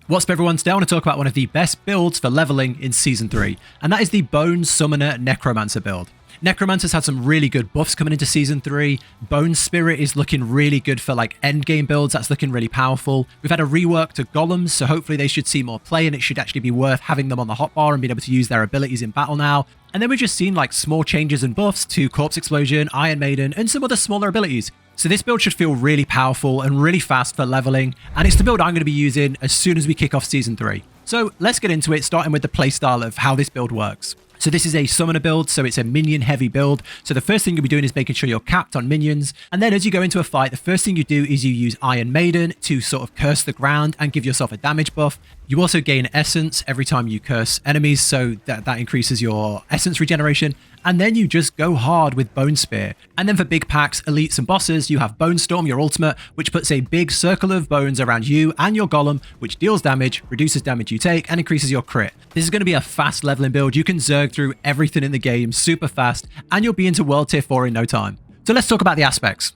What's up everyone, today I want to talk about one of the best builds for leveling in Season 3, and that is the Bone Summoner Necromancer build. Necromancer's had some really good buffs coming into Season 3, Bone Spirit is looking really good for like endgame builds, that's looking really powerful. We've had a rework to golems, so hopefully they should see more play and it should actually be worth having them on the hotbar and being able to use their abilities in battle now. And then we've just seen like small changes and buffs to Corpse Explosion, Iron Maiden, and some other smaller abilities. So this build should feel really powerful and really fast for leveling, and it's the build I'm going to be using as soon as we kick off Season 3. So let's get into it, starting with the playstyle of how this build works. So this is a summoner build, so it's a minion heavy build. So the first thing you'll be doing is making sure you're capped on minions. And then as you go into a fight, the first thing you do is you use Iron Maiden to sort of curse the ground and give yourself a damage buff. You also gain essence every time you curse enemies, so that increases your essence regeneration. And then you just go hard with Bone Spear. And then for big packs, elites and bosses, you have Bone Storm, your ultimate, which puts a big circle of bones around you and your golem, which deals damage, reduces damage you take, and increases your crit. This is going to be a fast leveling build. You can zerg through everything in the game super fast, and you'll be into World Tier 4 in no time. So let's talk about the aspects.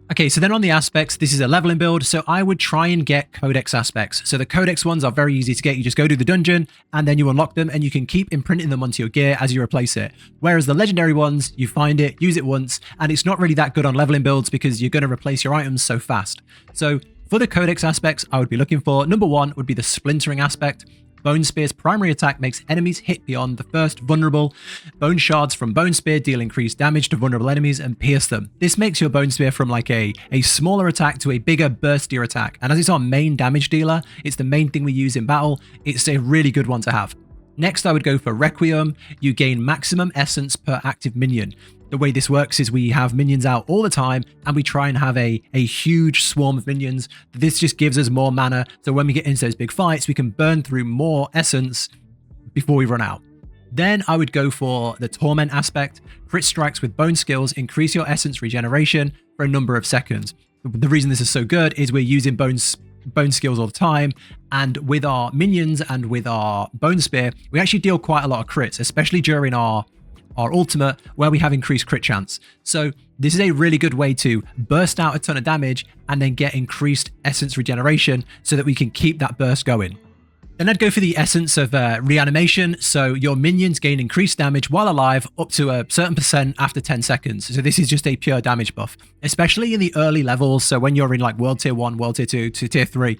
Okay, so then on the aspects, this is a leveling build, so I would try and get codex aspects. So the codex ones are very easy to get. You just go to the dungeon and then you unlock them and you can keep imprinting them onto your gear as you replace it. Whereas the legendary ones, you find it, use it once, and it's not really that good on leveling builds because you're going to replace your items so fast. So for the codex aspects, I would be looking for, number one would be the splintering aspect. Bone Spear's primary attack makes enemies hit beyond the first vulnerable. Bone shards from Bone Spear deal increased damage to vulnerable enemies and pierce them. This makes your Bone Spear from like a smaller attack to a bigger burstier attack. And as it's our main damage dealer, it's the main thing we use in battle, it's a really good one to have. Next, I would go for Requiem. You gain maximum essence per active minion. The way this works is we have minions out all the time and we try and have a huge swarm of minions. This just gives us more mana, so when we get into those big fights, we can burn through more essence before we run out. Then I would go for the Torment aspect. Crit strikes with bone skills increase your essence regeneration for a number of seconds. The reason this is so good is we're using bone skills all the time, and with our minions and with our Bone Spear, we actually deal quite a lot of crits, especially during our ultimate, where we have increased crit chance. So this is a really good way to burst out a ton of damage and then get increased essence regeneration so that we can keep that burst going. Then I'd go for the essence of reanimation. So your minions gain increased damage while alive up to a certain percent after 10 seconds. So this is just a pure damage buff, especially in the early levels. So when you're in like World Tier 1, World Tier 2 to Tier 3,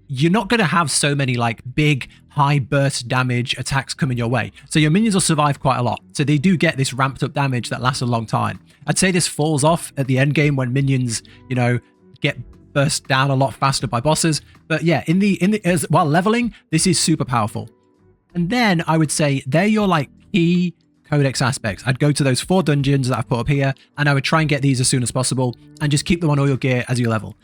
you're not going to have so many like big high burst damage attacks coming your way. So your minions will survive quite a lot. So they do get this ramped up damage that lasts a long time. I'd say this falls off at the end game when minions, you know, get burst down a lot faster by bosses. But yeah, while leveling, this is super powerful. And then I would say they're your like key codex aspects. I'd go to those 4 dungeons that I've put up here and I would try and get these as soon as possible and just keep them on all your gear as you level.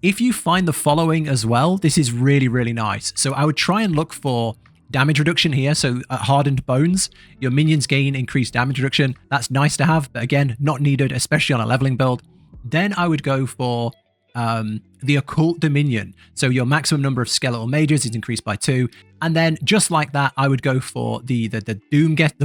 If you find the following as well, this is really, really nice. So I would try and look for damage reduction here. So at Hardened Bones, your minions gain increased damage reduction. That's nice to have, but again, not needed, especially on a leveling build. Then I would go for the Occult Dominion. So your maximum number of skeletal mages is increased by 2. And then just like that, I would go for the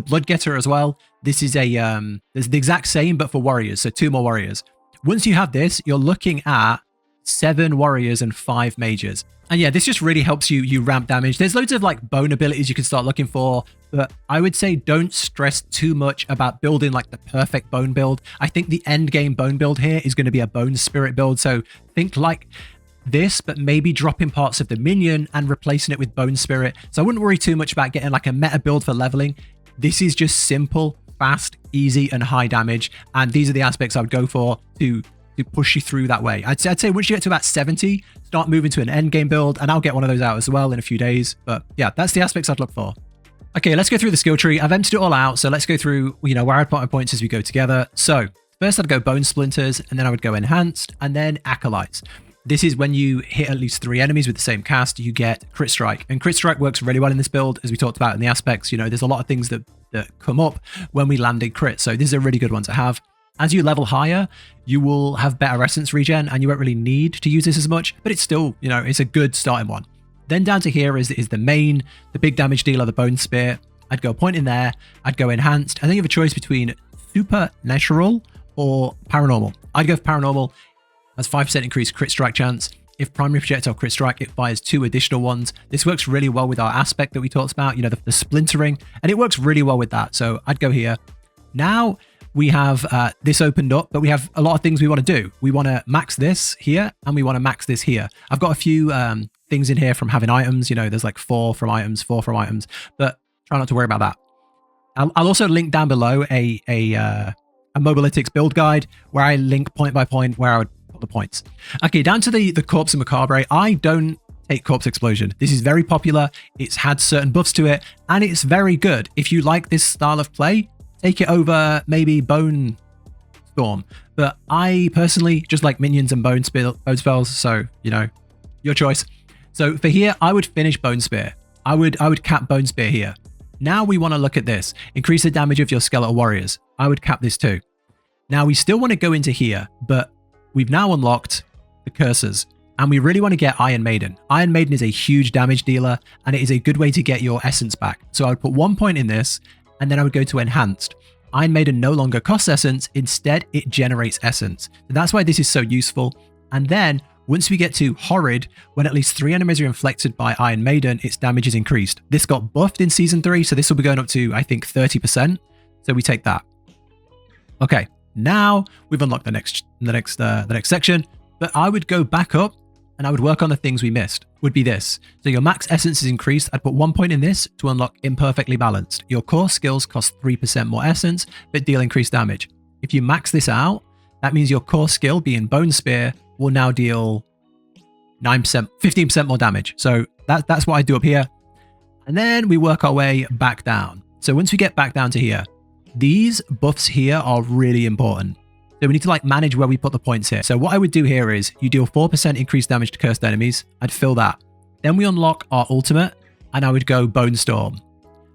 Blood Getter as well. This is the exact same, but for warriors. So 2 more warriors. Once you have this, you're looking at 7 warriors and 5 mages. And yeah, this just really helps you ramp damage. There's loads of like bone abilities you can start looking for, but I would say don't stress too much about building like the perfect bone build. I think the end game bone build here is going to be a Bone Spirit build. So think like this, but maybe dropping parts of the minion and replacing it with Bone Spirit. So I wouldn't worry too much about getting like a meta build for leveling. This is just simple, fast, easy, and high damage. And these are the aspects I would go for to push you through that way. I'd say once you get to about 70, start moving to an end game build, and I'll get one of those out as well in a few days. But yeah, that's the aspects I'd look for. Okay, let's go through the skill tree. I've emptied it all out, so let's go through, you know, where I'd put my points as we go together. So first I'd go Bone Splinters, and then I would go Enhanced, and then Acolytes. This is when you hit at least 3 enemies with the same cast, you get Crit Strike. And Crit Strike works really well in this build, as we talked about in the aspects. You know, there's a lot of things that come up when we land a crit, so this is a really good one to have. As you level higher, you will have better essence regen and you won't really need to use this as much, but it's still, you know, it's a good starting one. Then down to here is the big damage dealer, the Bone Spear. I'd go point in there, I'd go Enhanced. I think you have a choice between Supernatural or Paranormal. I'd go for Paranormal. That's 5% increased crit strike chance. if primary projectile crit strike, it fires 2 additional ones. This works really well with our aspect that we talked about, you know, the splintering, and it works really well with that. So I'd go here. Now we have this opened up, but we have a lot of things we want to do. We want to max this here, and we want to max this here. I've got a few things in here from having items, you know, there's like 4 from items, 4 from items, but try not to worry about that. I'll also link down below a Mobalytics build guide where I link point by point where I would put the points. Okay, down to the Corpse and Macabre. I don't take Corpse Explosion. This is very popular. It's had certain buffs to it, and it's very good. If you like this style of play, take it over maybe Bone Storm. But I personally just like minions and bone spells, so, you know, your choice. So for here, I would finish Bone Spear. I would cap Bone Spear here. Now we want to look at this. Increase the damage of your skeletal warriors. I would cap this too. Now we still want to go into here, but we've now unlocked the cursors, and we really want to get Iron Maiden. Iron Maiden is a huge damage dealer, and it is a good way to get your essence back. So I would put 1 point in this, and then I would go to enhanced. Iron Maiden no longer costs essence, instead it generates essence. So that's why this is so useful. And then once we get to Horrid, when at least 3 enemies are inflected by Iron Maiden, its damage is increased. This got buffed in Season 3, so this will be going up to, I think, 30%. So we take that. Okay, now we've unlocked the next section, but I would go back up and I would work on the things we missed. Would be this. So your max essence is increased. I'd put 1 point in this to unlock Imperfectly Balanced. Your core skills cost 3% more essence, but deal increased damage. If you max this out, that means your core skill, being Bone Spear, will now deal 9%, 15% more damage. So that's what I do up here. And then we work our way back down. So once we get back down to here, these buffs here are really important. So we need to like manage where we put the points here. So what I would do here is you deal 4% increased damage to cursed enemies. I'd fill that. Then we unlock our ultimate, and I would go Bone Storm.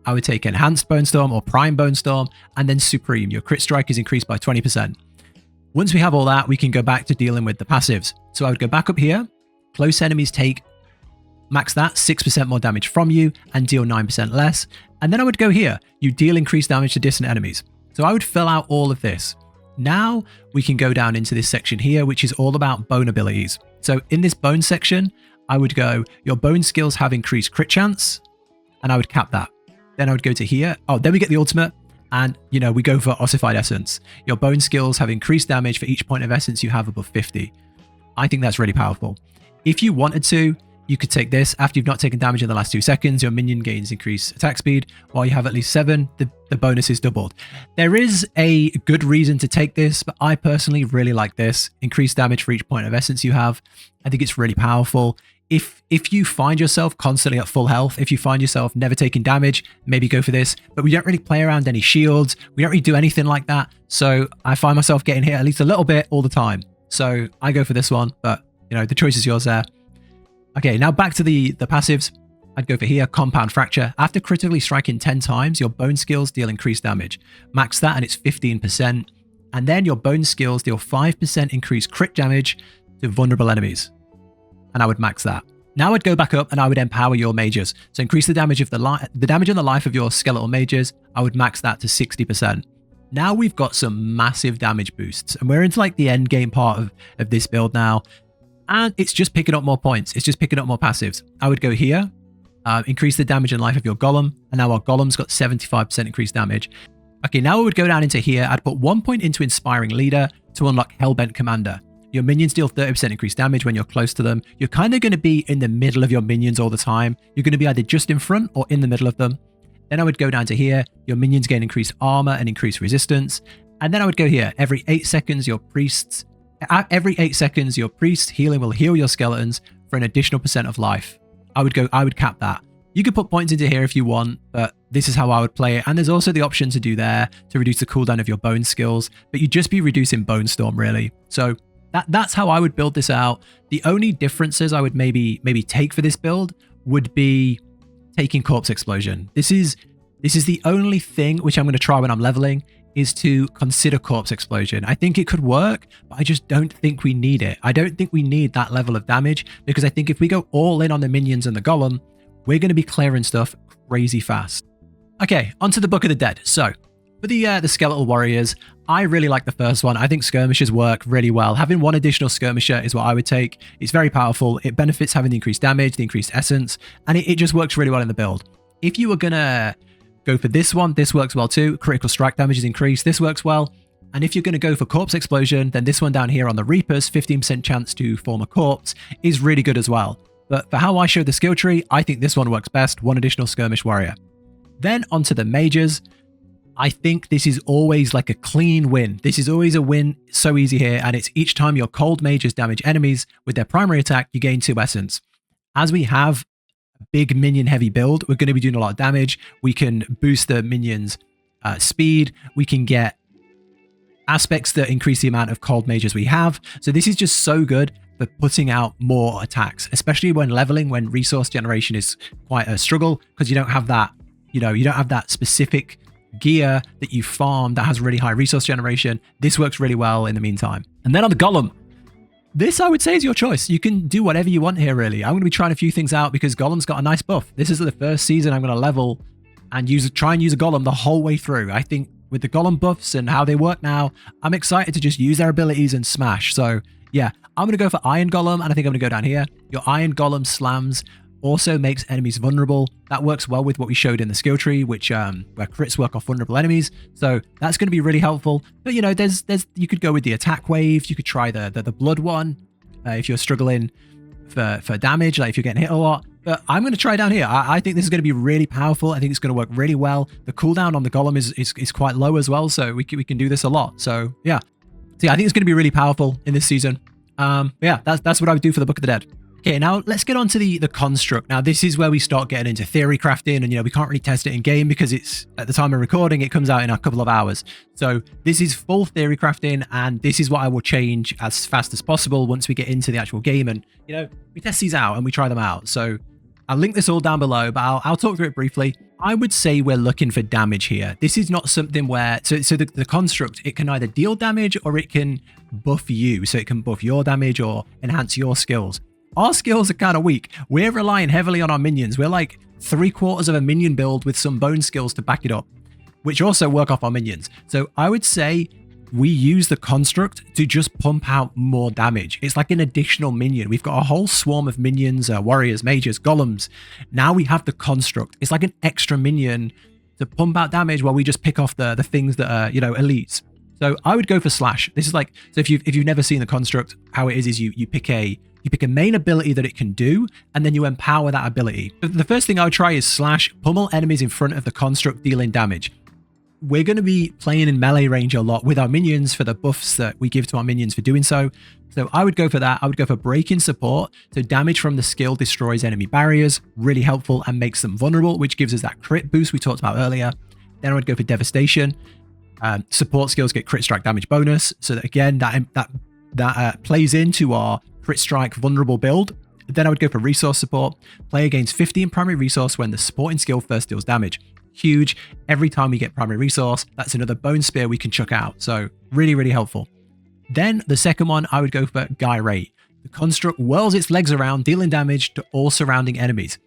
I would take Enhanced Bone Storm or Prime Bone Storm, and then Supreme. Your crit strike is increased by 20%. Once we have all that, we can go back to dealing with the passives. So I would go back up here. Close enemies take, max that, 6% more damage from you and deal 9% less. And then I would go here. You deal increased damage to distant enemies. So I would fill out all of this. Now we can go down into this section here, which is all about bone abilities. So in this bone section, I would go, your bone skills have increased crit chance, and I would cap that. Then I would go to here. Oh, then we get the ultimate. And, you know, we go for Ossified Essence. Your bone skills have increased damage for each point of essence you have above 50. I think that's really powerful. If you wanted to, you could take this. After you've not taken damage in the last 2 seconds, your minion gains increased attack speed. While you have at least 7, the bonus is doubled. There is a good reason to take this, but I personally really like this. Increased damage for each point of essence you have. I think it's really powerful. If you find yourself constantly at full health, if you find yourself never taking damage, maybe go for this. But we don't really play around any shields. We don't really do anything like that. So I find myself getting hit at least a little bit all the time. So I go for this one, but you know, the choice is yours there. Okay, now back to the passives. I'd go for here, Compound Fracture. After critically striking 10 times, your bone skills deal increased damage. Max that and it's 15%. And then your bone skills deal 5% increased crit damage to vulnerable enemies. And I would max that. Now I'd go back up and I would empower your mages. So increase the damage of the damage on the life of your skeletal mages. I would max that to 60%. Now we've got some massive damage boosts, and we're into like the end game part of this build now. And it's just picking up more points. It's just picking up more passives. I would go here, increase the damage and life of your golem. And now our golem's got 75% increased damage. Okay, now I would go down into here. I'd put 1 point into Inspiring Leader to unlock Hellbent Commander. Your minions deal 30% increased damage when you're close to them. You're kind of going to be in the middle of your minions all the time. You're going to be either just in front or in the middle of them. Then I would go down to here. Your minions gain increased armor and increased resistance. And then I would go here. Every 8 seconds, your priest healing will heal your skeletons for an additional % of life. I would cap that. You could put points into here if you want, but this is how I would play it. And there's also the option to do there to reduce the cooldown of your bone skills, but you'd just be reducing Bone Storm really. So that's how I would build this out. The only differences I would maybe take for this build would be taking Corpse Explosion. This is the only thing which I'm going to try when I'm leveling, is to consider Corpse Explosion. I think it could work, but I just don't think we need it. I don't think we need that level of damage, because I think if we go all in on the minions and the golem, we're going to be clearing stuff crazy fast. Okay, onto the Book of the Dead. So For the skeletal warriors, I really like the first one. I think skirmishers work really well. Having one additional skirmisher is what I would take. It's very powerful. It benefits having the increased damage, the increased essence, and it just works really well in the build. If you were gonna go for this one, this works well too. Critical strike damage is increased. This works well. And if you're going to go for corpse explosion, then this one down here on the Reapers, 15% chance to form a corpse, is really good as well. But for how I showed the skill tree, I think this one works best, one additional skirmish warrior. Then onto the mages. I think this is always like a clean win. This is always a win, so easy here, and it's each time your cold mages damage enemies with their primary attack, you gain 2 essence. As we have a big minion heavy build, we're going to be doing a lot of damage. We can boost the minions' speed. We can get aspects that increase the amount of cold mages we have. So this is just so good for putting out more attacks, especially when leveling, when resource generation is quite a struggle, because you don't have that, you don't have that specific gear that you farm that has really high resource generation. This works really well in the meantime. And then on the golem, this I would say is your choice. You can do whatever you want here, really. I'm going to be trying a few things out because golem's got a nice buff. This is the first season I'm going to level and try and use a golem the whole way through. I think with the golem buffs and how they work now, I'm excited to just use their abilities and smash. So yeah, I'm going to go for iron golem, and I think I'm going to go down here. Your iron golem slams also makes enemies vulnerable. That works well with what we showed in the skill tree, which where crits work off vulnerable enemies. So that's going to be really helpful. But there's you could go with the attack wave. You could try the blood one if you're struggling for damage, like if you're getting hit a lot. But I'm going to try down here. I think this is going to be really powerful. I think it's going to work really well. The cooldown on the golem is quite low as well, so we can do this a lot. So yeah, I think it's going to be really powerful in this season. Yeah, that's what I would do for the Book of the Dead. Okay, now let's get on to the construct. Now this is where we start getting into theory crafting, and we can't really test it in game because it's at the time of recording, it comes out in a couple of hours. So this is full theory crafting, and this is what I will change as fast as possible once we get into the actual game, and we test these out and we try them out. So I'll link this all down below, but I'll talk through it briefly. I would say we're looking for damage here. This is not something where, so the construct, it can either deal damage or it can buff you. So it can buff your damage or enhance your skills. Our skills are kind of weak. We're relying heavily on our minions. We're like 3/4 of a minion build with some bone skills to back it up, which also work off our minions. So I would say we use the construct to just pump out more damage. It's like an additional minion. We've got a whole swarm of minions, warriors, mages, golems. Now we have the construct. It's like an extra minion to pump out damage while we just pick off the things that are, elites. So I would go for slash. This is like, so if you've never seen the construct, how it is you pick a main ability that it can do, and then you empower that ability. The first thing I would try is slash, pummel enemies in front of the construct dealing damage. We're going to be playing in melee range a lot with our minions for the buffs that we give to our minions for doing so. So I would go for that. I would go for breaking support. So damage from the skill destroys enemy barriers, really helpful and makes them vulnerable, which gives us that crit boost we talked about earlier. Then I would go for devastation. Support skills get crit strike damage bonus. So that again, that plays into our crit strike vulnerable build. Then I would go for resource support. Player gains 15 primary resource when the supporting skill first deals damage. Huge. Every time we get primary resource, that's another bone spear we can chuck out. So really, really helpful. Then the second one, I would go for Guy Rate. The construct whirls its legs around, dealing damage to all surrounding enemies.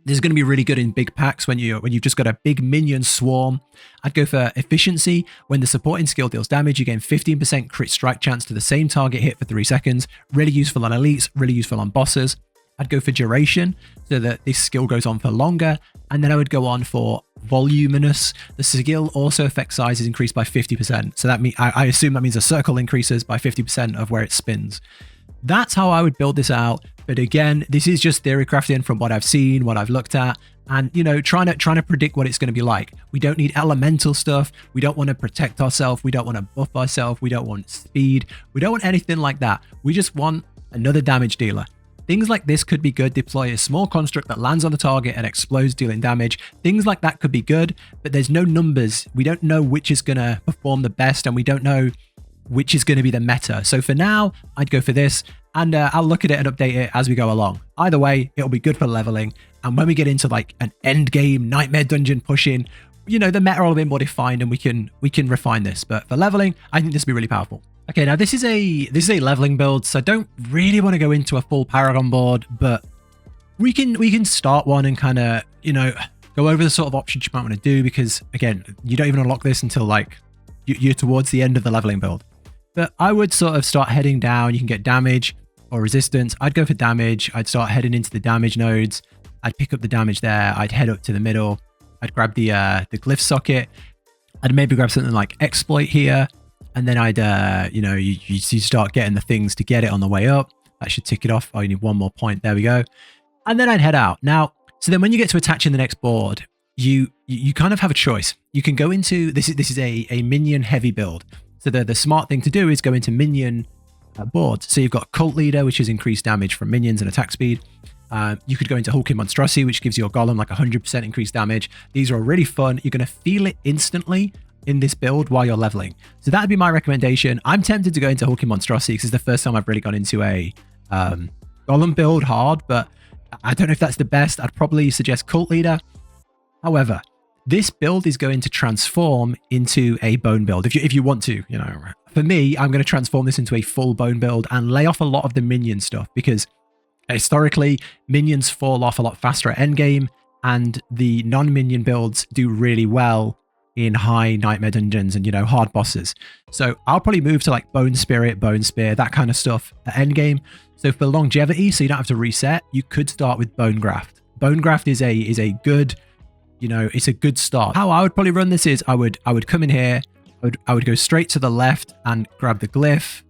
This is going to be really good in big packs when you've just got a big minion swarm. I'd go for efficiency. When the supporting skill deals damage, you gain 15% crit strike chance to the same target hit for 3 seconds. Really useful on elites, really useful on bosses. I'd go for duration so that this skill goes on for longer. And then I would go on for voluminous. The skill also effect size is increased by 50%. So that I assume that means a circle increases by 50% of where it spins. That's how I would build this out. But again, this is just theory crafting from what I've seen, what I've looked at, and trying to predict what it's going to be like. We don't need elemental stuff. We don't want to protect ourselves. We don't want to buff ourselves. We don't want speed. We don't want anything like that. We just want another damage dealer. Things like this could be good. Deploy a small construct that lands on the target and explodes, dealing damage. Things like that could be good, but there's no numbers. We don't know which is going to perform the best, and we don't know which is going to be the meta. So for now, I'd go for this, and I'll look at it and update it as we go along. Either way, it'll be good for leveling. And when we get into like an end game nightmare dungeon pushing, the meta will be more defined, and we can refine this. But for leveling, I think this will be really powerful. Okay, now this is a leveling build, so I don't really want to go into a full Paragon board, but we can start one and kind of, go over the sort of options you might want to do, because again, you don't even unlock this until like you're towards the end of the leveling build. But I would sort of start heading down. You can get damage or resistance. I'd go for damage. I'd start heading into the damage nodes. I'd pick up the damage there. I'd head up to the middle. I'd grab the glyph socket. I'd maybe grab something like exploit here. And then I'd, you start getting the things to get it on the way up. That should tick it off. Oh, you need one more point. There we go. And then I'd head out. Now, so then when you get to attaching the next board, you kind of have a choice. You can go into, this is a minion heavy build. So the smart thing to do is go into minion boards. So you've got Cult Leader, which is increased damage from minions and attack speed. You could go into Hulking Monstrosity, which gives your golem like 100% increased damage. These are really fun. You're going to feel it instantly in this build while you're leveling. So that'd be my recommendation. I'm tempted to go into Hulking Monstrosity because it's the first time I've really gone into a golem build hard, but I don't know if that's the best. I'd probably suggest Cult Leader. However, this build is going to transform into a bone build if you want to. For me, I'm going to transform this into a full bone build and lay off a lot of the minion stuff, because historically minions fall off a lot faster at endgame, and the non-minion builds do really well in high nightmare dungeons and hard bosses. So I'll probably move to like Bone Spirit, Bone Spear, that kind of stuff at endgame. So for longevity, so you don't have to reset, you could start with Bone Graft. Bone Graft is a good, it's a good start. How I would probably run this is I would come in here, I would go straight to the left and grab the glyph,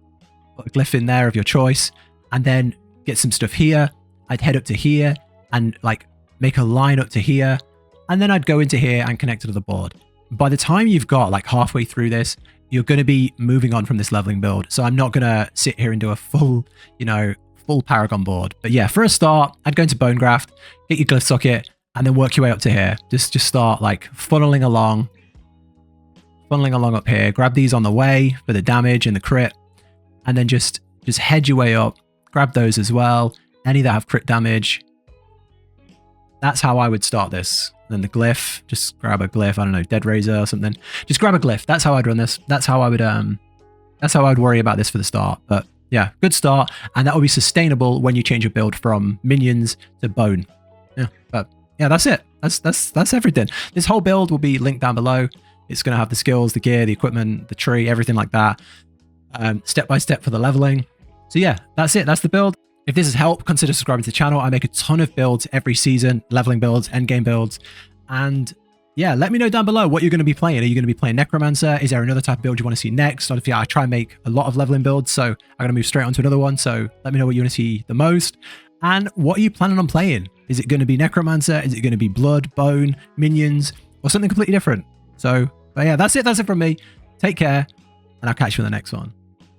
put a glyph in there of your choice, and then get some stuff here. I'd head up to here and like make a line up to here, and then I'd go into here and connect it to the board. By the time you've got like halfway through this, you're going to be moving on from this leveling build. So I'm not going to sit here and do a full, full Paragon board. But yeah, for a start, I'd go into Bone Graft, get your glyph socket, and then work your way up to here. Just start like funneling along up here. Grab these on the way for the damage and the crit, and then just head your way up. Grab those as well. Any that have crit damage. That's how I would start this. Then the glyph, just grab a glyph. I don't know, Dead Razor or something. Just grab a glyph. That's how I'd run this. That's how I would worry about this for the start. But yeah, good start, and that will be sustainable when you change your build from minions to bone. Yeah, but yeah, that's it. That's everything. This whole build will be linked down below. It's going to have the skills, the gear, the equipment, the tree, everything like that, step by step for the leveling. So yeah, that's it. That's the build. If this has helped, consider subscribing to the channel. I make a ton of builds every season, leveling builds, endgame builds. And yeah, let me know down below what you're going to be playing. Are you going to be playing Necromancer? Is there another type of build you want to see next? Obviously, I try and make a lot of leveling builds, so I'm going to move straight on to another one. So let me know what you want to see the most. And what are you planning on playing? Is it going to be Necromancer? Is it going to be Blood, Bone, Minions, or something completely different? So, but yeah, that's it. That's it from me. Take care, and I'll catch you in the next one.